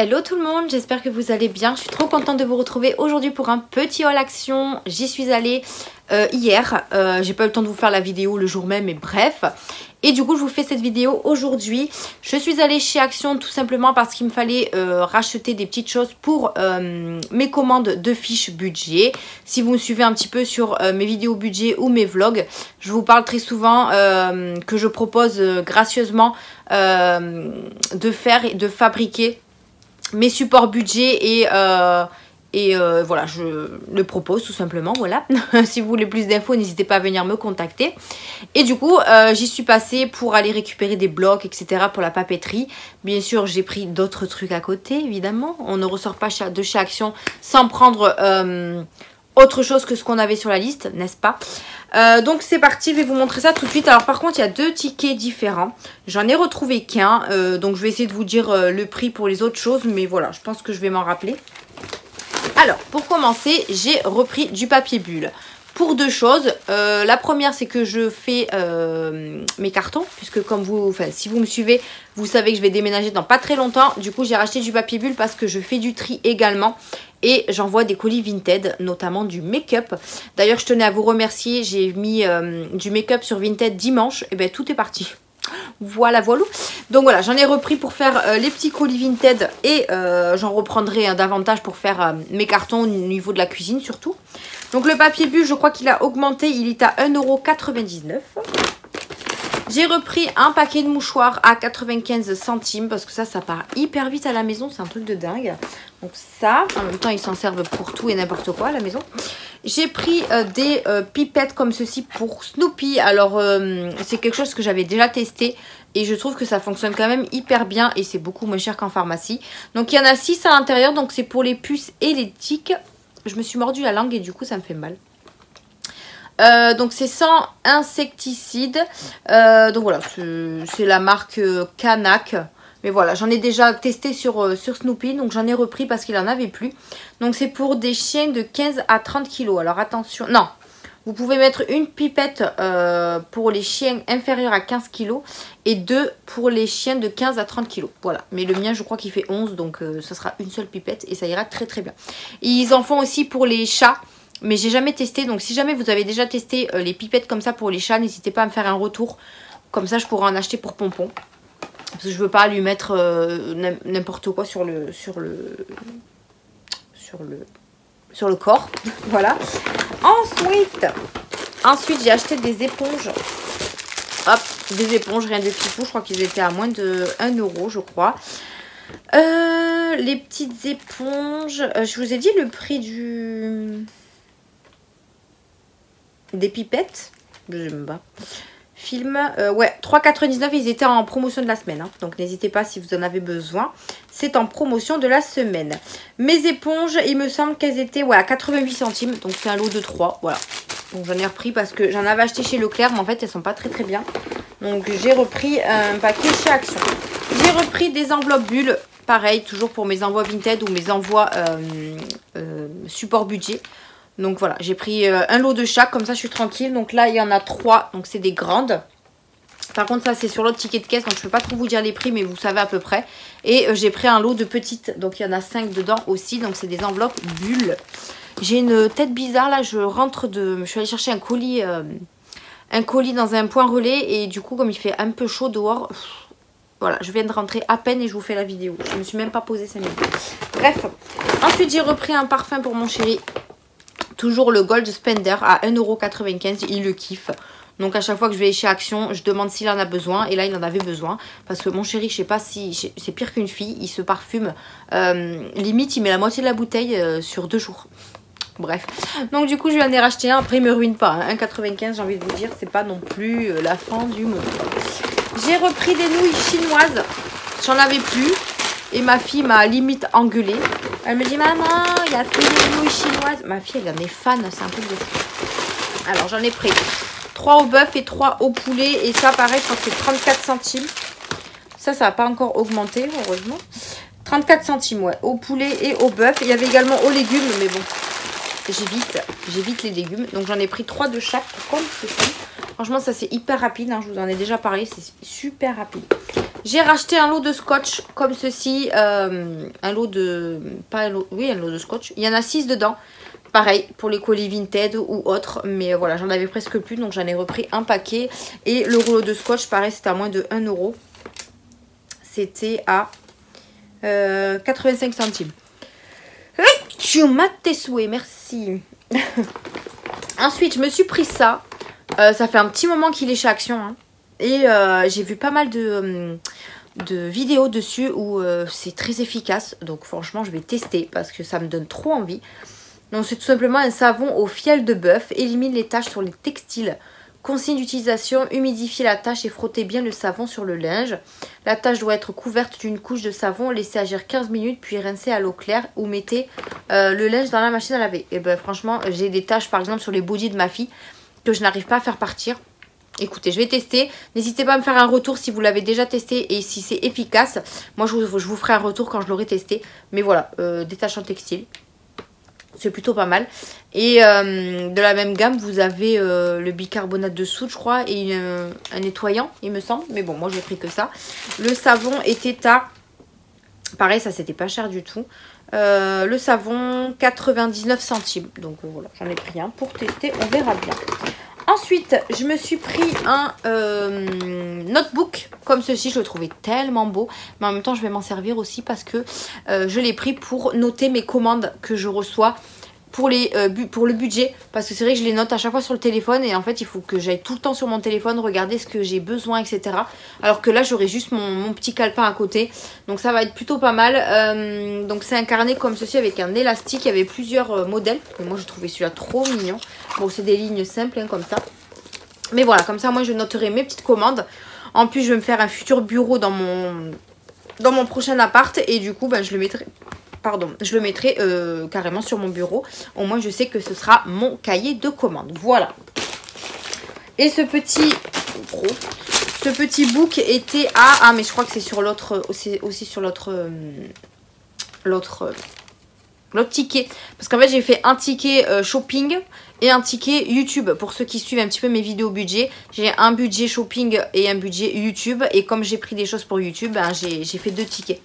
Hello tout le monde, j'espère que vous allez bien. Je suis trop contente de vous retrouver aujourd'hui pour un petit haul action. J'y suis allée hier, j'ai pas eu le temps de vous faire la vidéo le jour même, mais bref. Et du coup je vous fais cette vidéo aujourd'hui. Je suis allée chez Action tout simplement parce qu'il me fallait racheter des petites choses pour mes commandes de fiches budget. Si vous me suivez un petit peu sur mes vidéos budget ou mes vlogs, je vous parle très souvent que je propose gracieusement de faire et de fabriquer mes supports budget et voilà, je le propose tout simplement, voilà. Si vous voulez plus d'infos, n'hésitez pas à venir me contacter. Et du coup, j'y suis passée pour aller récupérer des blocs, etc. pour la papeterie. Bien sûr, j'ai pris d'autres trucs à côté, évidemment. On ne ressort pas de chez Action sans prendre autre chose que ce qu'on avait sur la liste, n'est-ce pas? Donc c'est parti, je vais vous montrer ça tout de suite. Alors par contre il y a deux tickets différents. J'en ai retrouvé qu'un, donc je vais essayer de vous dire le prix pour les autres choses. Mais voilà, je pense que je vais m'en rappeler. Alors pour commencer, j'ai repris du papier bulle. Pour deux choses, la première c'est que je fais mes cartons, puisque comme vous, enfin si vous me suivez, vous savez que je vais déménager dans pas très longtemps. Du coup j'ai racheté du papier bulle parce que je fais du tri également. Et j'envoie des colis Vinted, notamment du make-up. D'ailleurs je tenais à vous remercier, j'ai mis du make-up sur Vinted dimanche, et bien tout est parti. Voilà, voilà. Donc voilà, j'en ai repris pour faire les petits colis Vinted et j'en reprendrai davantage pour faire mes cartons au niveau de la cuisine surtout. Donc le papier bulle, je crois qu'il a augmenté, il est à 1,99 €. J'ai repris un paquet de mouchoirs à 95 centimes parce que ça part hyper vite à la maison, c'est un truc de dingue. Donc ça, en même temps ils s'en servent pour tout et n'importe quoi à la maison. J'ai pris des pipettes comme ceci pour Snoopy. Alors c'est quelque chose que j'avais déjà testé et je trouve que ça fonctionne quand même hyper bien et c'est beaucoup moins cher qu'en pharmacie. Donc il y en a 6 à l'intérieur, donc c'est pour les puces et les tiques. Je me suis mordu la langue et du coup ça me fait mal. Donc c'est sans insecticide. Donc voilà, c'est la marque Canac. Mais voilà, j'en ai déjà testé sur Snoopy. Donc j'en ai repris parce qu'il n'en avait plus. Donc c'est pour des chiens de 15 à 30 kg. Alors attention, non. Vous pouvez mettre une pipette pour les chiens inférieurs à 15 kg. Et 2 pour les chiens de 15 à 30 kg. Voilà, mais le mien je crois qu'il fait 11. Donc ça sera une seule pipette et ça ira très très bien. Et ils en font aussi pour les chats. Mais j'ai jamais testé, donc si jamais vous avez déjà testé les pipettes comme ça pour les chats, n'hésitez pas à me faire un retour. Comme ça je pourrais en acheter pour Pompon. Parce que je veux pas lui mettre n'importe quoi sur le corps. Voilà. Ensuite j'ai acheté des éponges. Hop, des éponges, rien de fifou. Je crois qu'ils étaient à moins de 1 € je crois. Les petites éponges. Je vous ai dit le prix des pipettes, je sais même pas. Film, ouais, 3,99 €, ils étaient en promotion de la semaine. Hein. Donc n'hésitez pas si vous en avez besoin. C'est en promotion de la semaine. Mes éponges, il me semble qu'elles étaient à 88 centimes. Donc c'est un lot de 3, voilà. Donc j'en ai repris parce que j'en avais acheté chez Leclerc, mais en fait elles sont pas très très bien. Donc j'ai repris un paquet chez Action. J'ai repris des enveloppes bulles. Pareil, toujours pour mes envois Vinted ou mes envois support budget. Donc voilà, j'ai pris un lot de chaque, comme ça je suis tranquille. Donc là il y en a 3, donc c'est des grandes. Par contre ça c'est sur l'autre ticket de caisse, donc je ne peux pas trop vous dire les prix, mais vous savez à peu près. Et j'ai pris un lot de petites, donc il y en a 5 dedans aussi, donc c'est des enveloppes bulles. J'ai une tête bizarre là, je suis allée chercher un colis dans un point relais. Et du coup comme il fait un peu chaud dehors, voilà, je viens de rentrer à peine et je vous fais la vidéo. Je ne me suis même pas posée 5 minutes. Bref, ensuite j'ai repris un parfum pour mon chéri. Toujours le Gold Spender à 1,95 €, il le kiffe. Donc à chaque fois que je vais chez Action, je demande s'il en a besoin. Et là il en avait besoin. Parce que mon chéri, je sais pas si c'est pire qu'une fille, il se parfume. Limite il met la moitié de la bouteille sur 2 jours. Bref. Donc du coup je lui en ai racheté un. Après il me ruine pas. Hein. 1,95 €, j'ai envie de vous dire, c'est pas non plus la fin du monde. J'ai repris des nouilles chinoises. J'en avais plus. Et ma fille m'a limite engueulée. Elle me dit, maman, il a plus de nouilles chinoises. Ma fille, elle en est fan, c'est un truc de fou. Alors, j'en ai pris 3 au bœuf et 3 au poulet. Et ça, pareil, je crois que c'est 34 centimes. Ça n'a pas encore augmenté, heureusement. 34 centimes, ouais, au poulet et au bœuf. Il y avait également aux légumes, mais bon, j'évite les légumes. Donc, j'en ai pris 3 de chaque, comme ceci. Franchement, ça, c'est hyper rapide. Hein, je vous en ai déjà parlé, c'est super rapide. J'ai racheté un lot de scotch comme ceci. Un lot de... Pas un lot... Oui, un lot de scotch. Il y en a 6 dedans. Pareil pour les colis Vinted ou autres. Mais voilà, j'en avais presque plus. Donc j'en ai repris un paquet. Et le rouleau de scotch, pareil, c'était à moins de 1 euro. C'était à 85 centimes. Tu m'as tes souhaits, merci. Ensuite, je me suis pris ça. Ça fait un petit moment qu'il est chez Action. Hein. Et j'ai vu pas mal de vidéos dessus où c'est très efficace. Donc franchement, je vais tester parce que ça me donne trop envie. Donc c'est tout simplement un savon au fiel de bœuf. Élimine les taches sur les textiles. Consigne d'utilisation, humidifiez la tâche et frottez bien le savon sur le linge. La tâche doit être couverte d'une couche de savon, laissez agir 15 minutes puis rincez à l'eau claire ou mettez le linge dans la machine à laver. Et ben franchement, j'ai des taches par exemple sur les bodys de ma fille que je n'arrive pas à faire partir. Écoutez, je vais tester. N'hésitez pas à me faire un retour si vous l'avez déjà testé et si c'est efficace. Moi, je vous ferai un retour quand je l'aurai testé. Mais voilà, détachant textile. C'est plutôt pas mal. Et de la même gamme, vous avez le bicarbonate de soude, je crois, et un nettoyant, il me semble. Mais bon, moi, j'ai pris que ça. Le savon était à... Pareil, ça, c'était pas cher du tout. Le savon, 99 centimes. Donc voilà, j'en ai pris un pour tester. On verra bien. Ensuite, je me suis pris un notebook comme ceci. Je le trouvais tellement beau. Mais en même temps, je vais m'en servir aussi parce que je l'ai pris pour noter mes commandes que je reçois pour le budget. Parce que c'est vrai que je les note à chaque fois sur le téléphone. Et en fait, il faut que j'aille tout le temps sur mon téléphone, regarder ce que j'ai besoin, etc. Alors que là, j'aurai juste mon petit calepin à côté. Donc ça va être plutôt pas mal. Donc c'est un carnet comme ceci avec un élastique. Il y avait plusieurs modèles. Et moi, je trouvais celui-là trop mignon. Bon, c'est des lignes simples hein, comme ça. Mais voilà, comme ça, moi, je noterai mes petites commandes. En plus, je vais me faire un futur bureau dans mon prochain appart. Et du coup, ben, je le mettrai... Pardon, je le mettrai carrément sur mon bureau. Au moins, je sais que ce sera mon cahier de commandes. Voilà. Et ce petit book était à... Ah, mais je crois que c'est sur l'autre... aussi sur l'autre ticket. Parce qu'en fait, j'ai fait un ticket shopping et un ticket YouTube. Pour ceux qui suivent un petit peu mes vidéos budget, j'ai un budget shopping et un budget YouTube. Et comme j'ai pris des choses pour YouTube, ben, j'ai fait 2 tickets.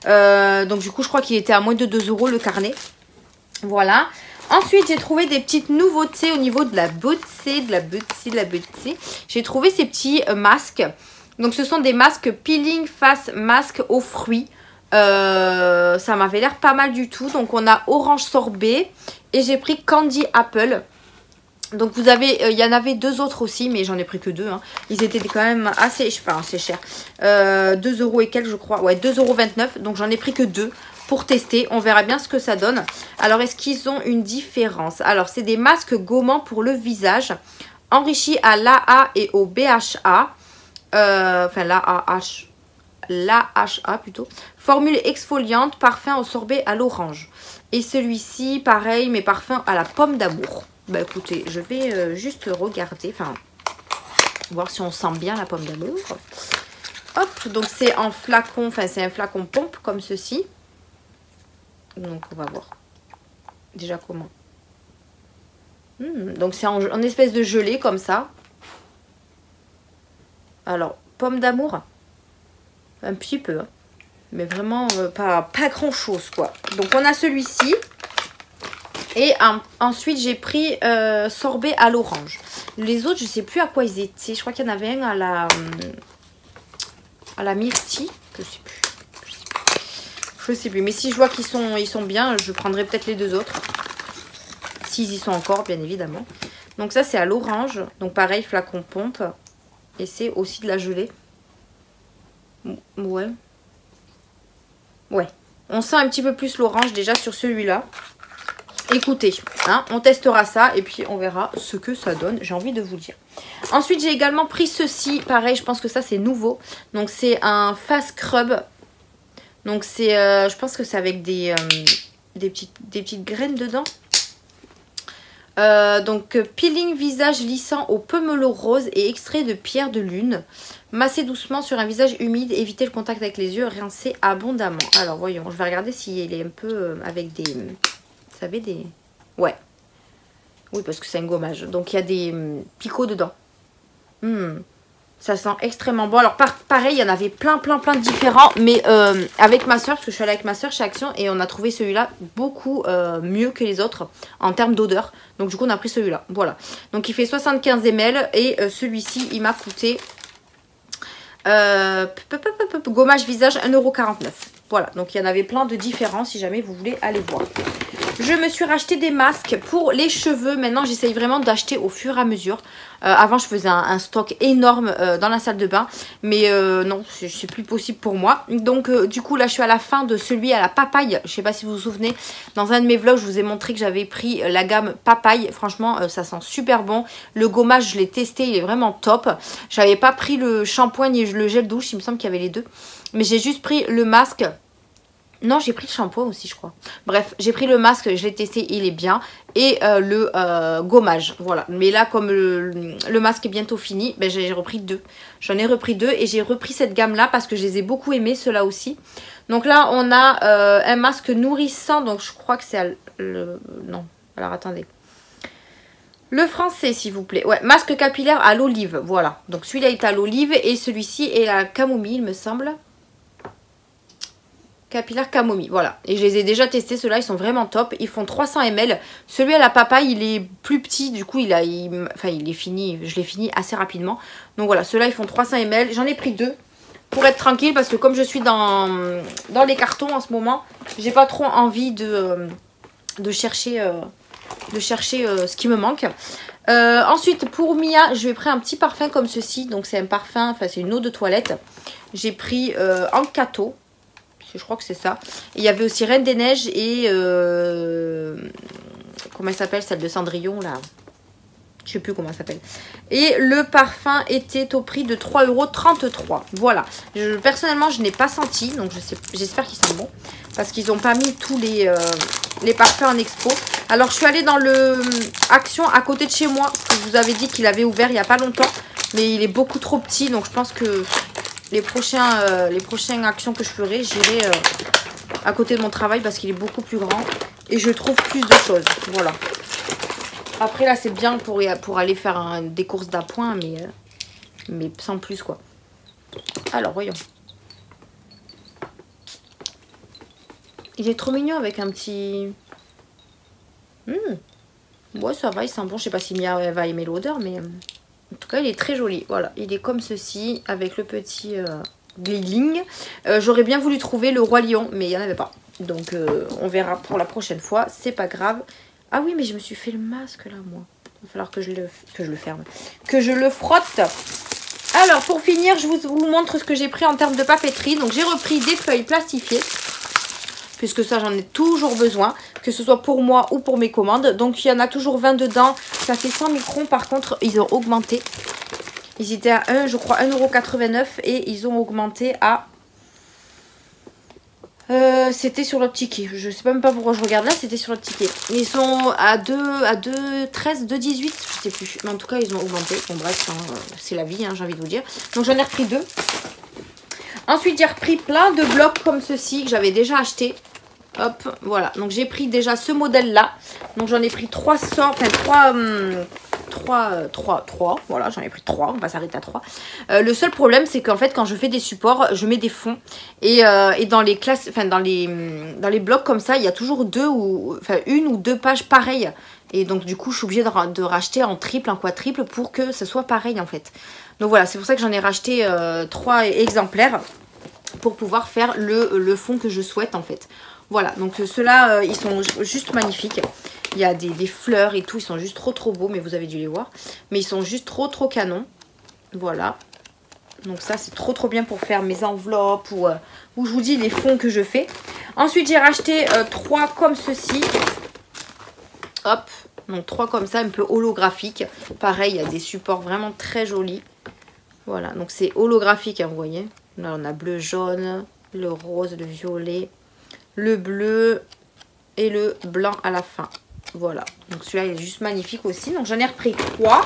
Donc du coup, je crois qu'il était à moins de 2 euros le carnet. Voilà. Ensuite, j'ai trouvé des petites nouveautés au niveau de la beauté. J'ai trouvé ces petits masques. Donc ce sont des masques peeling face masque aux fruits. Ça m'avait l'air pas mal du tout. Donc on a orange sorbet et j'ai pris candy apple. Donc vous avez, il y en avait 2 autres aussi, mais j'en ai pris que 2. Hein. Ils étaient quand même assez, enfin assez cher. 2 euros et quelques je crois. Ouais, 2,29 €. Donc j'en ai pris que 2 pour tester. On verra bien ce que ça donne. Alors est-ce qu'ils ont une différence? Alors c'est des masques gommants pour le visage. Enrichis à l'AA et au BHA. Enfin l'AHA plutôt. Formule exfoliante, parfum au sorbet à l'orange. Et celui-ci, pareil, mais parfum à la pomme d'amour. Bah écoutez, je vais juste regarder, enfin, voir si on sent bien la pomme d'amour. Hop, donc c'est en flacon, enfin c'est un flacon pompe comme ceci. Donc on va voir déjà comment. Donc c'est en espèce de gelée comme ça. Alors, pomme d'amour, un petit peu, hein, mais vraiment pas grand chose quoi. Donc on a celui-ci. Et ensuite, j'ai pris sorbet à l'orange. Les autres, je sais plus à quoi ils étaient. Je crois qu'il y en avait un à la myrtille. Je sais plus. Mais si je vois qu'ils sont bien, je prendrai peut-être les 2 autres. S'ils y sont encore, bien évidemment. Donc ça, c'est à l'orange. Donc pareil, flacon pompe. Et c'est aussi de la gelée. Ouais. Ouais. On sent un petit peu plus l'orange déjà sur celui-là. Écoutez, hein, on testera ça et puis on verra ce que ça donne. J'ai envie de vous dire. Ensuite, j'ai également pris ceci. Pareil, je pense que ça, c'est nouveau. Donc, c'est un face scrub. Donc, c'est, je pense que c'est avec des petites graines dedans. Donc, peeling visage lissant au pomelo rose et extrait de pierre de lune. Masser doucement sur un visage humide. Éviter le contact avec les yeux. Rincer abondamment. Alors, voyons. Je vais regarder s'il est un peu avec des... Vous savez, des... Ouais. Oui, parce que c'est un gommage. Donc, il y a des picots dedans. Ça sent extrêmement bon. Alors pareil, il y en avait plein de différents. Mais avec ma soeur, parce que je suis allée avec ma soeur chez Action. Et on a trouvé celui-là beaucoup mieux que les autres en termes d'odeur. Donc du coup on a pris celui-là. Voilà. Donc il fait 75 ml. Et celui-ci il m'a coûté gommage visage 1,49 €. Voilà. Donc il y en avait plein de différents si jamais vous voulez aller voir. Je me suis racheté des masques pour les cheveux. Maintenant, j'essaye vraiment d'acheter au fur et à mesure. Avant, je faisais un stock énorme dans la salle de bain. Mais non, c'est plus possible pour moi. Donc, du coup, là, je suis à la fin de celui à la papaye. Je sais pas si vous vous souvenez. Dans un de mes vlogs, je vous ai montré que j'avais pris la gamme papaye. Franchement, ça sent super bon. Le gommage, je l'ai testé. Il est vraiment top. J'avais pas pris le shampoing ni le gel douche. Il me semble qu'il y avait les deux. Mais j'ai juste pris le masque. Non, j'ai pris le shampoing aussi, je crois. Bref, j'ai pris le masque, je l'ai testé, il est bien. Et le gommage, voilà. Mais là, comme le masque est bientôt fini, ben, j'ai repris deux. J'en ai repris deux et j'ai repris cette gamme-là parce que je les ai beaucoup aimés, ceux-là aussi. Donc là, on a un masque nourrissant. Donc je crois que c'est non, alors attendez. Le français, s'il vous plaît. Ouais, masque capillaire à l'olive, voilà. Donc celui-là est à l'olive et celui-ci est à la camomille, il me semble. Capillaire camomille, voilà. Et je les ai déjà testés, ceux-là, ils sont vraiment top. Ils font 300 ml. Celui à la papaye, il est plus petit. Du coup, il est fini. Je l'ai fini assez rapidement. Donc voilà, ceux-là, ils font 300 ml. J'en ai pris deux pour être tranquille. Parce que comme je suis dans les cartons en ce moment, j'ai pas trop envie de chercher ce qui me manque. Ensuite, pour Mia, je vais prendre un petit parfum comme ceci. Donc c'est un parfum, enfin c'est une eau de toilette. J'ai pris Ancato. Je crois que c'est ça. Et il y avait aussi Reine des Neiges et comment elle s'appelle, celle de Cendrillon là. Je sais plus comment elle s'appelle. Et le parfum était au prix de 3,33 €. Voilà. Personnellement, je n'ai pas senti. Donc j'espère qu'ils sont bons. Parce qu'ils n'ont pas mis tous les parfums en expo. Alors je suis allée dans le Action à côté de chez moi. Que je vous avais dit qu'il avait ouvert il n'y a pas longtemps. Mais il est beaucoup trop petit. Donc je pense que les prochaines actions que je ferai, j'irai à côté de mon travail parce qu'il est beaucoup plus grand et je trouve plus de choses. Voilà. Après là, c'est bien pour aller faire des courses d'appoint, mais sans plus quoi. Alors voyons. Il est trop mignon avec un petit. Ouais, ça va, il sent bon. Je sais pas si Mia va aimer l'odeur, mais en tout cas, il est très joli. Voilà, il est comme ceci, avec le petit gliling. J'aurais bien voulu trouver le Roi Lion, mais il n'y en avait pas. Donc, on verra pour la prochaine fois. C'est pas grave. Ah oui, mais je me suis fait le masque, là, moi. Il va falloir que je le ferme. Que je le frotte. Alors, pour finir, je vous montre ce que j'ai pris en termes de papeterie. Donc, j'ai repris des feuilles plastifiées. Puisque ça, j'en ai toujours besoin. Que ce soit pour moi ou pour mes commandes. Donc, il y en a toujours 20 dedans. Ça fait 100 microns. Par contre, ils ont augmenté. Ils étaient à je crois 1,89 € et ils ont augmenté à... c'était sur l'autre ticket. Je sais même pas pourquoi je regarde là, c'était sur l'autre ticket. Ils sont à 2,13, 2,18, je sais plus. Mais en tout cas, ils ont augmenté. Bon bref, hein, c'est la vie, hein, j'ai envie de vous dire. Donc j'en ai repris deux. Ensuite, j'ai repris plein de blocs comme ceci que j'avais déjà acheté. Hop, voilà. Donc j'ai pris déjà ce modèle-là. Donc j'en ai pris 300, enfin 3, voilà, j'en ai pris 3, on va s'arrêter à 3. Le seul problème, c'est qu'en fait, quand je fais des supports, je mets des fonds. Et dans les classes, enfin dans les blocs comme ça, il y a toujours une ou deux pages pareilles. Et donc du coup, je suis obligée de racheter en triple, en quadruple pour que ce soit pareil en fait. Donc voilà, c'est pour ça que j'en ai racheté 3 exemplaires pour pouvoir faire le fond que je souhaite en fait. Voilà, donc ceux-là, ils sont juste magnifiques. Il y a des fleurs et tout, ils sont juste trop beaux, mais vous avez dû les voir. Mais ils sont juste trop canons. Voilà. Donc ça, c'est trop bien pour faire mes enveloppes ou je vous dis les fonds que je fais. Ensuite, j'ai racheté 3 comme ceci. Hop, donc 3 comme ça, un peu holographiques. Pareil, il y a des supports vraiment très jolis. Voilà, donc c'est holographique, hein, vous voyez. Là, on a bleu, jaune, le rose, le violet, le bleu et le blanc à la fin. Voilà, donc celui-là il est juste magnifique aussi. Donc j'en ai repris 3.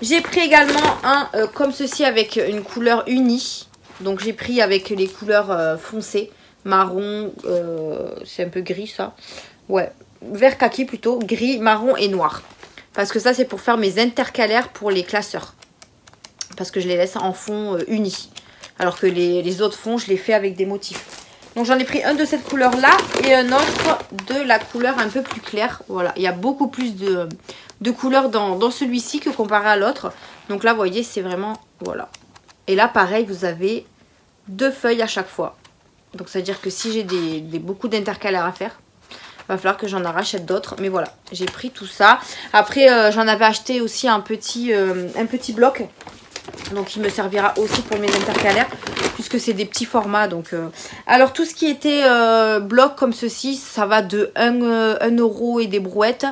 J'ai pris également un comme ceci avec une couleur unie. Donc j'ai pris avec les couleurs foncées, marron, c'est un peu gris ça. Ouais, vert kaki plutôt, gris, marron et noir. Parce que ça c'est pour faire mes intercalaires pour les classeurs. parce que je les laisse en fond uni. Alors que les autres fonds, je les fais avec des motifs. Donc j'en ai pris un de cette couleur là et un autre de la couleur un peu plus claire. Voilà, il y a beaucoup plus de couleurs dans celui-ci que comparé à l'autre. Donc là, vous voyez, c'est vraiment... Voilà. Et là, pareil, vous avez 2 feuilles à chaque fois. Donc ça veut dire que si j'ai beaucoup d'intercalaires à faire, il va falloir que j'en rachète d'autres. Mais voilà, j'ai pris tout ça. Après, j'en avais acheté aussi un petit bloc. Donc il me servira aussi pour mes intercalaires, puisque c'est des petits formats. Donc, alors tout ce qui était bloc comme ceci, ça va de 1 € et des brouettes.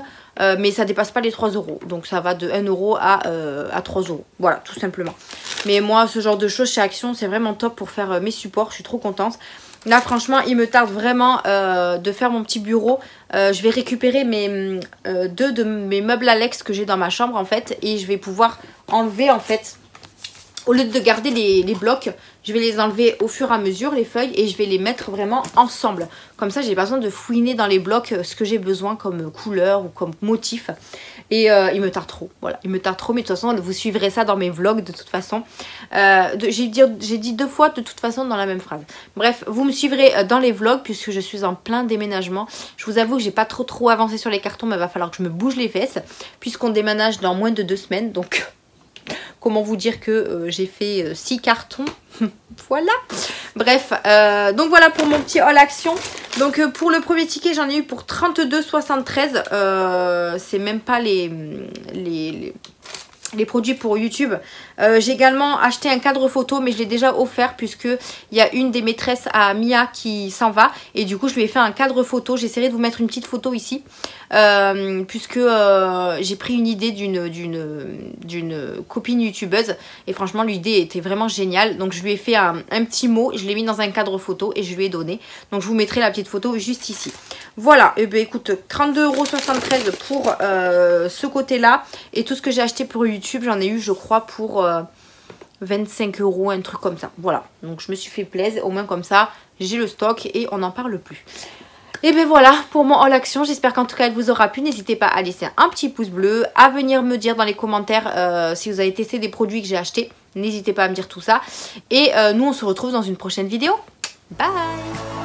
Mais ça dépasse pas les 3 €. Donc ça va de 1 € à 3 €. Voilà, tout simplement. Mais moi, ce genre de choses chez Action, c'est vraiment top pour faire mes supports. Je suis trop contente. Là, franchement, il me tarde vraiment de faire mon petit bureau. Je vais récupérer 2 de mes meubles Alex que j'ai dans ma chambre, en fait. Et je vais pouvoir enlever, en fait... Au lieu de garder les blocs, je vais les enlever au fur et à mesure, les feuilles, et je vais les mettre vraiment ensemble. Comme ça, j'ai pas besoin de fouiner dans les blocs ce que j'ai besoin comme couleur ou comme motif. Et il me tarde trop, voilà, il me tarde trop, mais de toute façon, vous suivrez ça dans mes vlogs de toute façon. J'ai dit 2 fois de toute façon dans la même phrase. Bref, vous me suivrez dans les vlogs puisque je suis en plein déménagement. Je vous avoue que j'ai pas trop avancé sur les cartons, mais il va falloir que je me bouge les fesses puisqu'on déménage dans moins de 2 semaines, donc... Comment vous dire que j'ai fait 6 cartons. Voilà. Bref, donc voilà pour mon petit haul Action. Donc pour le premier ticket, j'en ai eu pour 32,73. C'est même pas les produits pour YouTube. J'ai également acheté un cadre photo, mais je l'ai déjà offert puisque il y a une des maîtresses à Mia qui s'en va. Et du coup, je lui ai fait un cadre photo. J'essaierai de vous mettre une petite photo ici. Puisque j'ai pris une idée d'une copine youtubeuse. Et franchement, l'idée était vraiment géniale. Donc, je lui ai fait un petit mot. Je l'ai mis dans un cadre photo et je lui ai donné. Donc, je vous mettrai la petite photo juste ici. Voilà. Et bien, écoute, 32,73 € pour ce côté-là. Et tout ce que j'ai acheté pour YouTube, j'en ai eu, je crois, pour 25 €, un truc comme ça. Voilà. Donc, je me suis fait plaisir. Au moins, comme ça, j'ai le stock et on n'en parle plus. Et bien voilà pour mon haul Action, j'espère qu'en tout cas elle vous aura plu. N'hésitez pas à laisser un petit pouce bleu, à venir me dire dans les commentaires si vous avez testé des produits que j'ai achetés. N'hésitez pas à me dire tout ça. Et nous on se retrouve dans une prochaine vidéo. Bye!